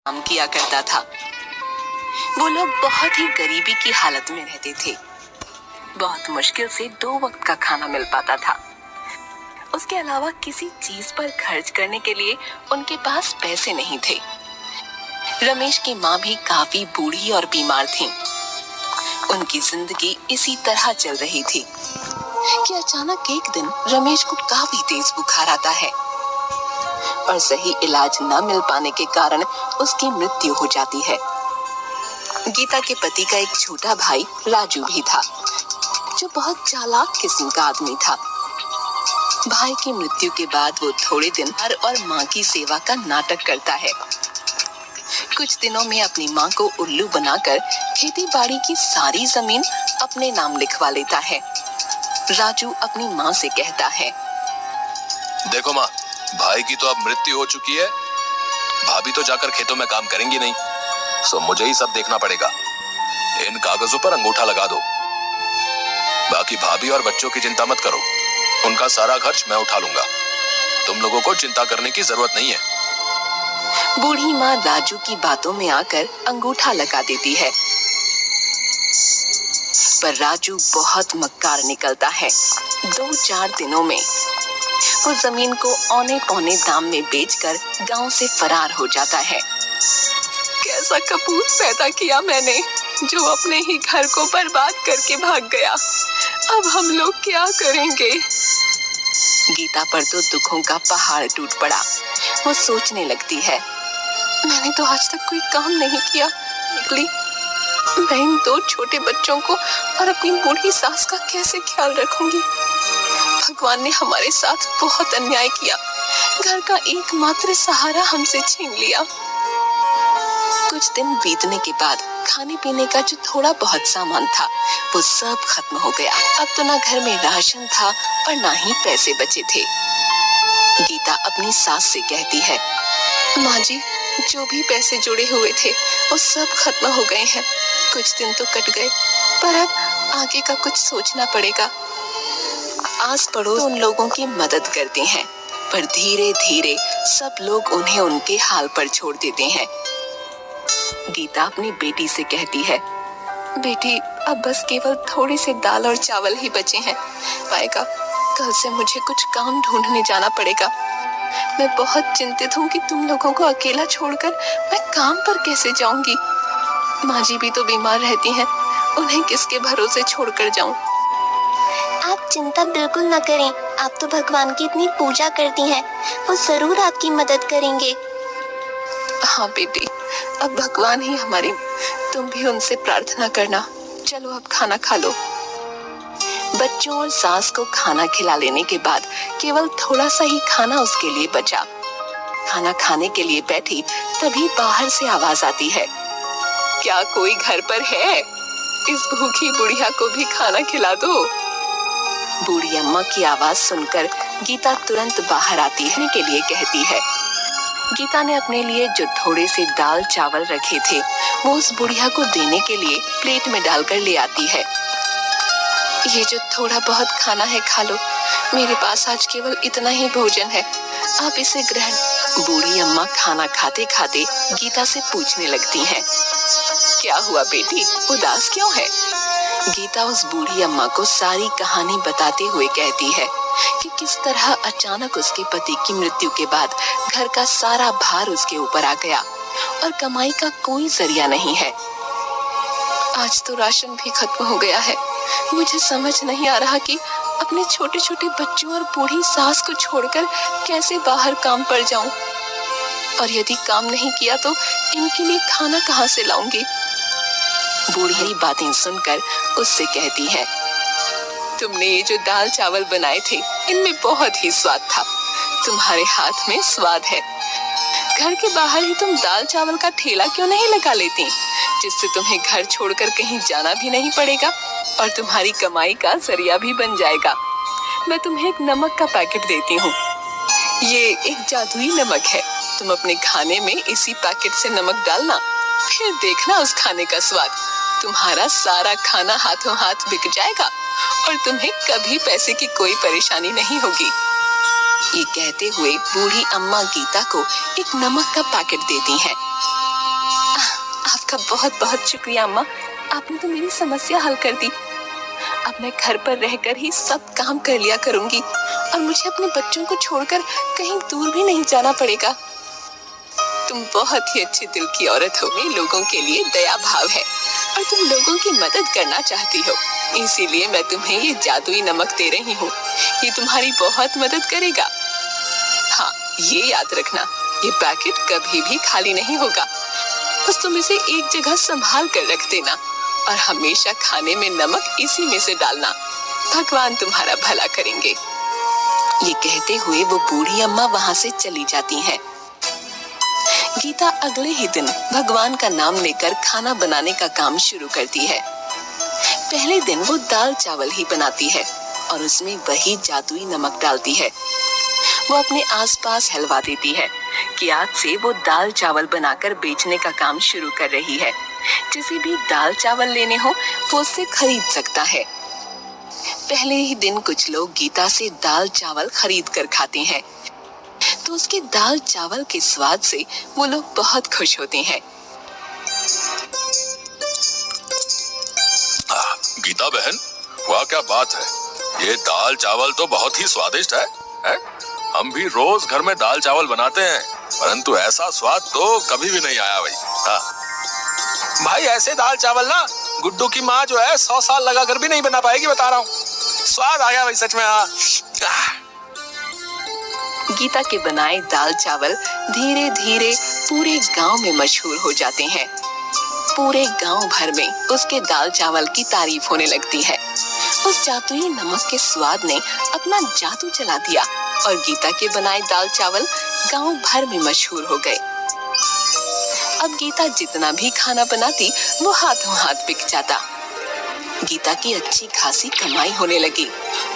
काम किया करता था। वो लोग बहुत ही गरीबी की हालत में रहते थे। बहुत मुश्किल से 2 वक्त का खाना मिल पाता था। उसके अलावा किसी चीज पर खर्च करने के लिए उनके पास पैसे नहीं थे। रमेश की माँ भी काफी बूढ़ी और बीमार थी। उनकी जिंदगी इसी तरह चल रही थी कि अचानक एक दिन रमेश को काफी तेज बुखार आता है और सही इलाज न मिल पाने के कारण उसकी मृत्यु हो जाती है। गीता के पति का एक छोटा भाई राजू भी था, जो बहुत चालाक किस्म का आदमी था। भाई की मृत्यु के बाद वो थोड़े दिन घर और माँ की सेवा का नाटक करता है। कुछ दिनों में अपनी माँ को उल्लू बनाकर खेती बाड़ी की सारी जमीन अपने नाम लिखवा लेता है। राजू अपनी माँ से कहता है, देखो माँ, भाई की तो अब मृत्यु हो चुकी है। भाभी तो जाकर खेतों में काम करेंगी नहीं, सो मुझे ही सब देखना पड़ेगा। इन कागजों पर अंगूठा लगा दो। बाकी भाभी और बच्चों की चिंता मत करो, उनका सारा खर्च मैं उठा लूंगा। तुम लोगों को चिंता करने की जरूरत नहीं है। बूढ़ी माँ राजू की बातों में आकर अंगूठा लगा देती है, पर राजू बहुत मक्कार निकलता है। 2-4 दिनों में वो जमीन को औने पौने दाम में बेचकर गांव से फरार हो जाता है। कैसा कपूत पैदा किया मैंने, जो अपने ही घर को बर्बाद करके भाग गया। अब हम लोग क्या करेंगे? गीता पर तो दुखों का पहाड़ टूट पड़ा। वो सोचने लगती है, मैंने तो आज तक कोई काम नहीं किया। निकली मैं इन 2 छोटे बच्चों को और अपनी बूढ़ी सास का कैसे ख्याल रखूंगी? भगवान ने हमारे साथ बहुत अन्याय किया। घर का एकमात्र सहारा हमसे छीन लिया। कुछ दिन बीतने के बाद खाने पीने का जो थोड़ा बहुत सामान था वो सब खत्म हो गया। अब तो ना घर में राशन था और ना ही पैसे बचे थे। गीता अपनी सास से कहती है, माँ जी, जो भी पैसे जुड़े हुए थे वो सब खत्म हो गए हैं। कुछ दिन तो कट गए, पर अब आगे का कुछ सोचना पड़ेगा। आस पड़ोस उन लोगों की मदद करते हैं, पर धीरे धीरे सब लोग उन्हें उनके हाल पर छोड़ देते हैं। गीता अपनी बेटी से कहती है, बेटी, अब बस केवल थोड़ी सी दाल और चावल ही बचे हैं। पाएगा, कल से मुझे कुछ काम ढूंढने जाना पड़ेगा। मैं बहुत चिंतित हूँ कि तुम लोगों को अकेला छोड़कर मैं काम पर कैसे जाऊंगी। माँ जी भी तो बीमार रहती हैं, उन्हें किसके भरोसे छोड़कर जाऊं? आप चिंता बिल्कुल न करें। आप तो भगवान की इतनी पूजा करती हैं, वो जरूर आपकी मदद करेंगे। हाँ बेटी, अब भगवान ही हमारी, तुम भी उनसे प्रार्थना करना। चलो अब खाना खा लो। बच्चों और सास को खाना खिला लेने के बाद केवल थोड़ा सा ही खाना उसके लिए बचा। खाना खाने के लिए बैठी तभी बाहर से आवाज आती है, क्या कोई घर पर है? इस भूखी बुढ़िया को भी खाना खिला दो। बूढ़ी अम्मा की आवाज सुनकर गीता तुरंत बाहर आती है के लिए कहती है। गीता ने अपने लिए जो थोड़े से दाल चावल रखे थे वो उस बुढ़िया को देने के लिए प्लेट में डालकर ले आती है। ये जो थोड़ा बहुत खाना है खा लो, मेरे पास आज केवल इतना ही भोजन है, आप इसे ग्रहण। बूढ़ी अम्मा खाना खाते खाते गीता से पूछने लगती हैं, क्या हुआ बेटी, उदास क्यों है? गीता उस बूढ़ी अम्मा को सारी कहानी बताते हुए कहती है कि किस तरह अचानक उसके पति की मृत्यु के बाद घर का सारा भार उसके ऊपर आ गया और कमाई का कोई जरिया नहीं है। आज तो राशन भी खत्म हो गया है। मुझे समझ नहीं आ रहा कि अपने छोटे छोटे बच्चों और बूढ़ी सास को छोड़कर कैसे बाहर काम पर जाऊं, और यदि काम नहीं किया तो इनके लिए खाना कहां से लाऊंगी? बूढ़ी बातें सुनकर उससे कहती है, तुमने ये जो दाल चावल बनाए थे इनमें बहुत ही स्वाद था। तुम्हारे हाथ में स्वाद है। घर के बाहर ही तुम दाल चावल का ठेला क्यों नहीं लगा लेती, जिससे तुम्हें घर छोड़कर कहीं जाना भी नहीं पड़ेगा और तुम्हारी कमाई का जरिया भी बन जाएगा। मैं तुम्हें एक नमक का पैकेट देती हूँ। ये एक जादुई नमक है। तुम अपने खाने में इसी पैकेट से नमक डालना, फिर देखना उस खाने का स्वाद। तुम्हारा सारा खाना हाथों हाथ बिक जाएगा और तुम्हें कभी पैसे की कोई परेशानी नहीं होगी। ये कहते हुए बूढ़ी अम्मा गीता को एक नमक का पैकेट देती हैं। आपका बहुत बहुत शुक्रिया अम्मा, आपने तो मेरी समस्या हल कर दी। अब मैं घर पर रहकर ही सब काम कर लिया करूंगी और मुझे अपने बच्चों को छोड़कर कहीं दूर भी नहीं जाना पड़ेगा। तुम बहुत ही अच्छे दिल की औरत हो, में लोगों के लिए दया भाव है और तुम लोगों की मदद करना चाहती हो, इसीलिए मैं तुम्हें ये जादुई नमक दे रही हूँ। ये तुम्हारी बहुत मदद करेगा। हाँ, ये याद रखना, ये पैकेट कभी भी खाली नहीं होगा। बस तुम इसे एक जगह संभाल कर रख देना और हमेशा खाने में नमक इसी में से डालना। भगवान तुम्हारा भला करेंगे। ये कहते हुए वो बूढ़ी अम्मा वहाँ से चली जाती हैं। गीता अगले ही दिन भगवान का नाम लेकर खाना बनाने का काम शुरू करती है। पहले दिन वो दाल चावल ही बनाती है और उसमें वही जादुई नमक डालती है। वो अपने आसपास हलवा देती है कि आज से वो दाल चावल बनाकर बेचने का काम शुरू कर रही है। जिसे भी दाल चावल लेने हो वो उससे खरीद सकता है। पहले ही दिन कुछ लोग गीता से दाल चावल खरीद कर खाते हैं तो उसके दाल चावल के स्वाद से वो लोग बहुत खुश होते हैं। गीता बहन, वाह क्या बात है, ये दाल चावल तो बहुत ही स्वादिष्ट है? हम भी रोज घर में दाल चावल बनाते हैं, परंतु ऐसा स्वाद तो कभी भी नहीं आया भाई। हाँ भाई, ऐसे दाल चावल ना गुड्डू की माँ जो है 100 साल लगा कर भी नहीं बना पाएगी, बता रहा हूँ। स्वाद आ गया भाई सच में। हाँ, गीता के बनाए दाल चावल धीरे धीरे पूरे गांव में मशहूर हो जाते हैं। पूरे गांव भर में उसके दाल चावल की तारीफ होने लगती है। उस जादुई नमक के स्वाद ने अपना जादू चला दिया और गीता के बनाए दाल चावल गांव भर में मशहूर हो गए। अब गीता जितना भी खाना बनाती वो हाथों हाथ बिक जाता। गीता की अच्छी खासी कमाई होने लगी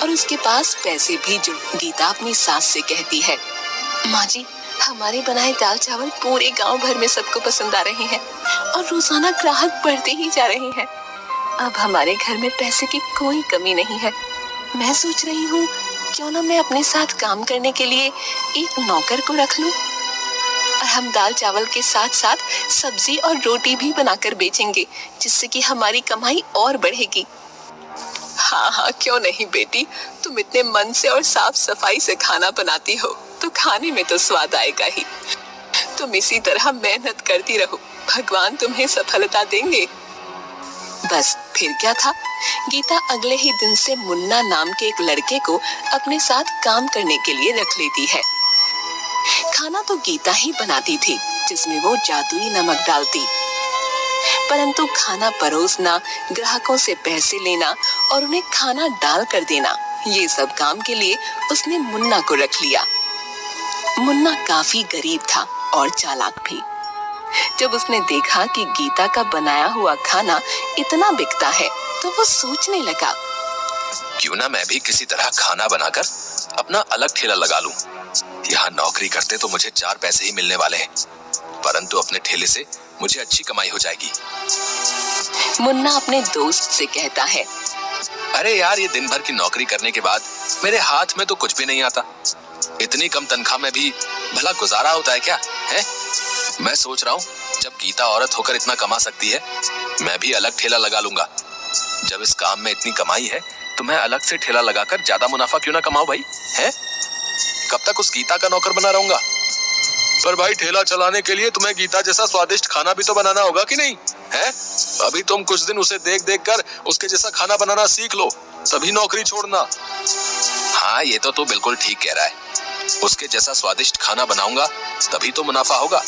और उसके पास पैसे भी जुड़। गीता अपनी सास से कहती है, माँ जी, हमारे बनाए दाल चावल पूरे गांव भर में सबको पसंद आ रहे हैं और रोजाना ग्राहक बढ़ते ही जा रहे हैं। अब हमारे घर में पैसे की कोई कमी नहीं है। मैं सोच रही हूँ क्यों ना मैं अपने साथ काम करने के लिए एक नौकर को रख लूं और हम दाल चावल के साथ साथ सब्जी और रोटी भी बनाकर बेचेंगे, जिससे कि हमारी कमाई और बढ़ेगी। हाँ हाँ, क्यों नहीं बेटी, तुम इतने मन से और साफ सफाई से खाना बनाती हो तो खाने में तो स्वाद आएगा ही। तुम इसी तरह मेहनत करती रहो, भगवान तुम्हें सफलता देंगे। बस फिर क्या था, गीता अगले ही दिन से मुन्ना नाम के एक लड़के को अपने साथ काम करने के लिए रख लेती है। खाना तो गीता ही बनाती थी, जिसमें वो जादुई नमक डालती, परंतु खाना परोसना, ग्राहकों से पैसे लेना और उन्हें खाना डाल कर देना, ये सब काम के लिए उसने मुन्ना को रख लिया। मुन्ना काफी गरीब था और चालाक भी। जब उसने देखा कि गीता का बनाया हुआ खाना इतना बिकता है तो वो सोचने लगा, क्यों ना मैं भी किसी तरह खाना बनाकर अपना अलग ठेला लगा लूं। यहाँ नौकरी करते तो मुझे 4 पैसे ही मिलने वाले हैं, परंतु अपने ठेले से मुझे अच्छी कमाई हो जाएगी। मुन्ना अपने दोस्त से कहता है, अरे यार, ये दिन भर की नौकरी करने के बाद मेरे हाथ में तो कुछ भी नहीं आता। इतनी कम तनख्वाह में भी भला गुजारा होता है क्या? है? मैं सोच रहा हूँ जब गीता औरत होकर इतना कमा सकती है, मैं भी अलग ठेला लगा लूंगा। जब इस काम में इतनी कमाई है तो मैं अलग से ठेला लगाकर ज्यादा मुनाफा क्यों ना कमाऊं भाई? है? कब तक उस गीता का नौकर बना रहूंगा? पर भाई, ठेला चलाने के लिए तुम्हें गीता जैसा स्वादिष्ट खाना भी तो बनाना होगा कि नहीं? है? अभी तुम कुछ दिन उसे देख देख कर उसके जैसा खाना बनाना सीख लो, तभी नौकरी छोड़ना। हाँ, ये तो तू बिल्कुल ठीक कह रहा है। उसके जैसा स्वादिष्ट खाना बनाऊंगा तभी तो मुनाफा होगा।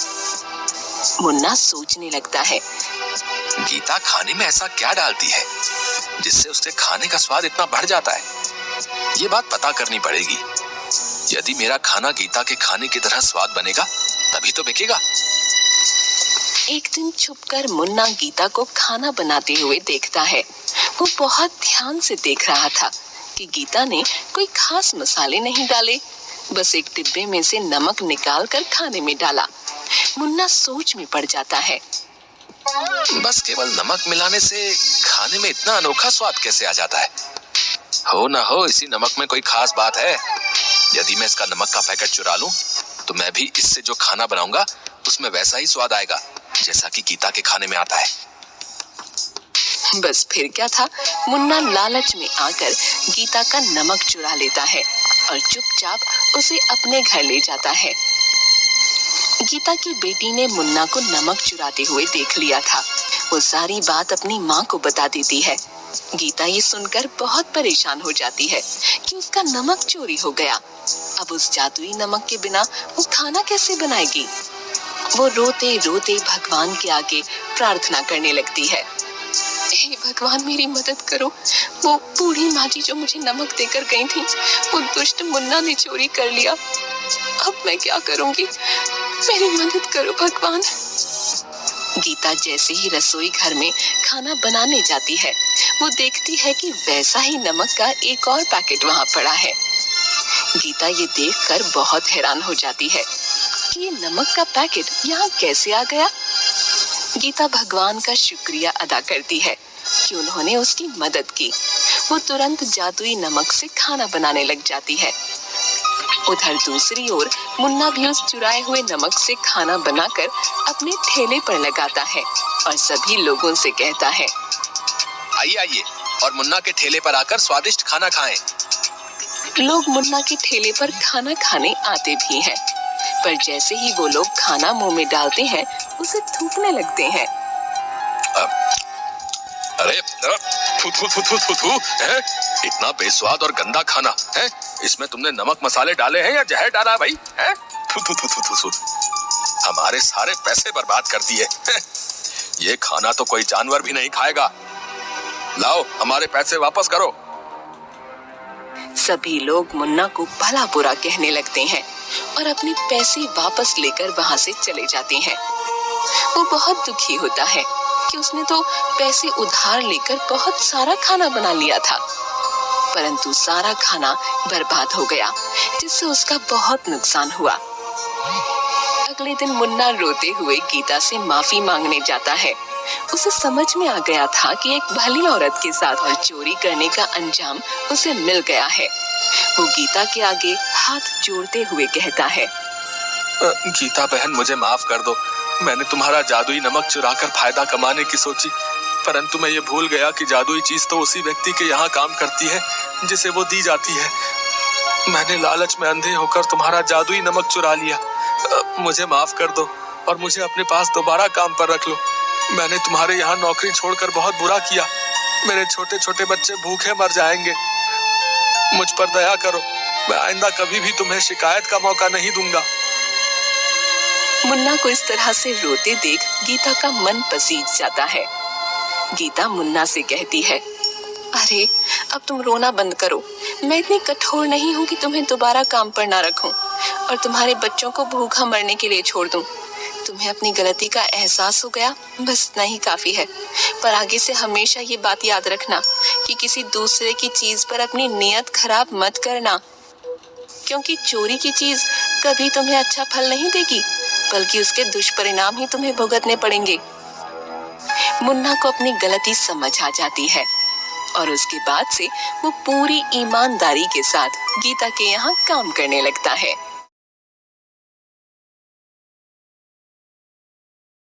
मुन्ना सोचने लगता है, गीता खाने में ऐसा क्या डालती है जिससे उसके खाने का स्वाद इतना बढ़ जाता है? ये बात पता करनी पड़ेगी। यदि मेरा खाना गीता के खाने की तरह स्वाद बनेगा तभी तो बिकेगा। एक दिन छुपकर मुन्ना गीता को खाना बनाते हुए देखता है। वो बहुत ध्यान से देख रहा था कि गीता ने कोई खास मसाले नहीं डाले, बस एक डिब्बे में से नमक निकाल कर खाने में डाला। मुन्ना सोच में पड़ जाता है, बस केवल नमक मिलाने से खाने में इतना अनोखा स्वाद कैसे आ जाता है? हो ना हो इसी नमक में कोई खास बात है। यदि मैं इसका नमक का पैकेट चुरा लूं तो मैं भी इससे जो खाना बनाऊंगा उसमें वैसा ही स्वाद आएगा। जैसा कि गीता के खाने में आता है। बस फिर क्या था, मुन्ना लालच में आकर गीता का नमक चुरा लेता है और चुपचाप उसे अपने घर ले जाता है। गीता की बेटी ने मुन्ना को नमक चुराते हुए देख लिया था। वो सारी बात अपनी माँ को बता देती है। गीता ये सुनकर बहुत परेशान हो जाती है कि उसका नमक चोरी हो गया। अब उस जादुई नमक के बिना वो खाना कैसे बनाएगी। वो रोते रोते भगवान के आगे प्रार्थना करने लगती है। हे भगवान, मेरी मदद करो। वो बूढ़ी माँ जी जो मुझे नमक देकर गई थी, वो दुष्ट मुन्ना ने चोरी कर लिया। अब मैं क्या करूंगी, मेरी मदद करो भगवान। गीता जैसे ही रसोई घर में खाना बनाने जाती है, वो देखती है कि वैसा ही नमक का एक और पैकेट वहाँ पड़ा है। गीता ये देखकर बहुत हैरान हो जाती है कि ये नमक का पैकेट यहाँ कैसे आ गया। गीता भगवान का शुक्रिया अदा करती है कि उन्होंने उसकी मदद की। वो तुरंत जादुई नमक से खाना बनाने लग जाती है। उधर दूसरी ओर मुन्ना भी उस चुराए हुए नमक से खाना बनाकर अपने ठेले पर लगाता है और सभी लोगों से कहता है, आइए आइए और मुन्ना के ठेले पर आकर स्वादिष्ट खाना खाएं। लोग मुन्ना के ठेले पर खाना खाने आते भी हैं, पर जैसे ही वो लोग खाना मुंह में डालते हैं, उसे थूकने लगते हैं। अरे थू थू थू थू थू थू है? इतना बेस्वाद और गंदा खाना है। इसमें तुमने नमक मसाले डाले हैं या जहर डाला है भाई? है? थू थू थू थू थू। हमारे सारे पैसे बर्बाद कर दिए। ये खाना तो कोई जानवर भी नहीं खाएगा। लाओ हमारे पैसे वापस करो। सभी लोग मुन्ना को भला बुरा कहने लगते हैं और अपने पैसे वापस लेकर वहां से चले जाते हैं। वो बहुत दुखी होता है कि उसने तो पैसे उधार लेकर बहुत सारा खाना बना लिया था, परंतु सारा खाना बर्बाद हो गया, जिससे उसका बहुत नुकसान हुआ। अगले दिन मुन्ना रोते हुए गीता से माफी मांगने जाता है। उसे समझ में आ गया था कि एक भली औरत के साथ और चोरी करने का अंजाम उसे मिल गया है। वो गीता के आगे हाथ जोड़ते हुए कहता है, गीता बहन, मुझे माफ कर दो। मैंने तुम्हारा जादुई नमक चुराकर फायदा कमाने की सोची, परंतु मैं ये भूल गया कि जादुई चीज तो उसी व्यक्ति के यहाँ काम करती है जिसे वो दी जाती है। मैंने लालच में अंधे होकर तुम्हारा जादुई नमक चुरा लिया। मुझे माफ कर दो और मुझे अपने पास दोबारा काम पर रख लो। मैंने तुम्हारे यहाँ नौकरी छोड़कर बहुत बुरा किया। मेरे छोटे छोटे बच्चे भूखे मर जाएंगे। मुझ पर दया करो। मैं आइंदा कभी भी तुम्हें शिकायत का मौका नहीं दूंगा। मुन्ना को इस तरह से रोते देख गीता का मन पसीज जाता है। गीता मुन्ना से कहती है, अरे अब तुम रोना बंद करो। मैं इतनी कठोर नहीं हूँ कि तुम्हें दोबारा काम पर ना रखूं और तुम्हारे बच्चों को भूखा मरने के लिए छोड़ दूं। तुम्हें अपनी गलती का एहसास हो गया, बस इतना ही काफी है। पर आगे से हमेशा ये बात याद रखना कि किसी दूसरे की चीज पर अपनी नीयत खराब मत करना, क्योंकि चोरी की चीज कभी तुम्हें अच्छा फल नहीं देगी, बल्कि उसके दुष्परिणाम ही तुम्हें भुगतने पड़ेंगे। मुन्ना को अपनी गलती समझ आ जाती है और उसके बाद से वो पूरी ईमानदारी के साथ गीता के यहाँ काम करने लगता है।